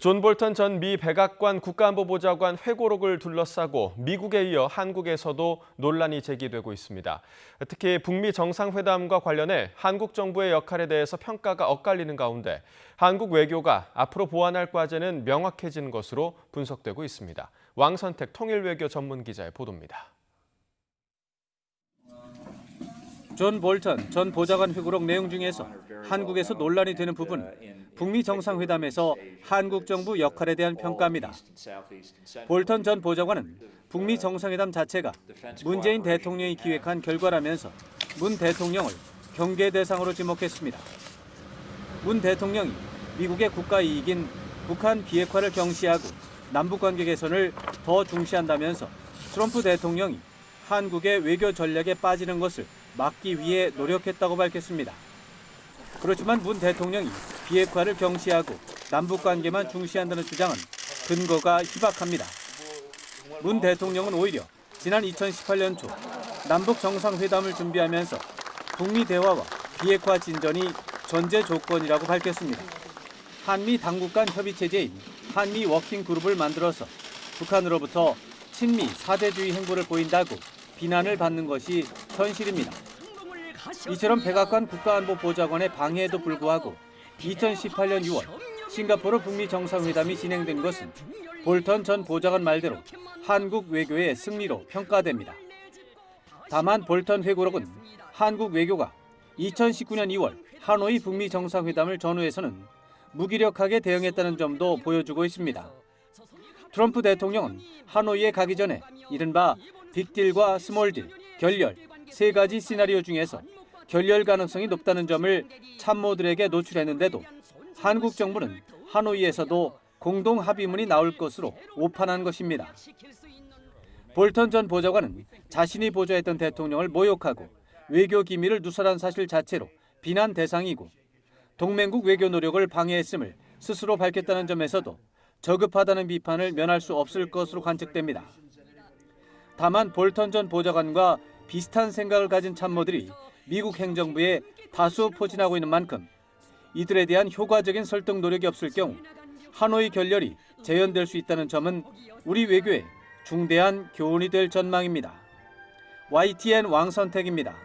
존 볼턴 전 미 백악관 국가안보보좌관 회고록을 둘러싸고 미국에 이어 한국에서도 논란이 제기되고 있습니다. 특히 북미 정상회담과 관련해 한국 정부의 역할에 대해서 평가가 엇갈리는 가운데 한국 외교가 앞으로 보완할 과제는 명확해지는 것으로 분석되고 있습니다. 왕선택 통일외교 전문기자의 보도입니다. 존 볼턴 전 보좌관 회고록 내용 중에서 한국에서 논란이 되는 부분은 북미 정상회담에서 한국 정부 역할에 대한 평가입니다. 볼턴 전 보좌관은 북미 정상회담 자체가 문재인 대통령이 기획한 결과라면서 문 대통령을 경계 대상으로 지목했습니다. 문 대통령이 미국의 국가 이익인 북한 비핵화를 경시하고 남북관계 개선을 더 중시한다면서 트럼프 대통령이 한국의 외교 전략에 빠지는 것을 막기 위해 노력했다고 밝혔습니다. 그렇지만 문 대통령이 비핵화를 경시하고 남북관계만 중시한다는 주장은 근거가 희박합니다. 문 대통령은 오히려 지난 2018년 초 남북 정상회담을 준비하면서 북미 대화와 비핵화 진전이 전제 조건이라고 밝혔습니다. 한미 당국 간 협의 체제인 한미 워킹 그룹을 만들어서 북한으로부터 친미 사대주의 행보를 보인다고 비난을 받는 것이 현실입니다. 이처럼 백악관 국가안보보좌관의 방해에도 불구하고 2018년 6월 싱가포르 북미 정상회담이 진행된 것은 볼턴 전 보좌관 말대로 한국 외교의 승리로 평가됩니다. 다만 볼턴 회고록은 한국 외교가 2019년 2월 하노이 북미 정상회담을 전후해서는 무기력하게 대응했다는 점도 보여주고 있습니다. 트럼프 대통령은 하노이에 가기 전에 이른바 빅딜과 스몰딜, 결렬 세 가지 시나리오 중에서 결렬 가능성이 높다는 점을 참모들에게 노출했는데도 한국 정부는 하노이에서도 공동 합의문이 나올 것으로 오판한 것입니다. 볼턴 전 보좌관은 자신이 보좌했던 대통령을 모욕하고 외교 기밀을 누설한 사실 자체로 비난 대상이고 동맹국 외교 노력을 방해했음을 스스로 밝혔다는 점에서도 저급하다는 비판을 면할 수 없을 것으로 관측됩니다. 다만 볼턴 전 보좌관과 비슷한 생각을 가진 참모들이 미국 행정부에 다수 포진하고 있는 만큼 이들에 대한 효과적인 설득 노력이 없을 경우 하노이 결렬이 재현될 수 있다는 점은 우리 외교에 중대한 교훈이 될 전망입니다. YTN 왕선택입니다.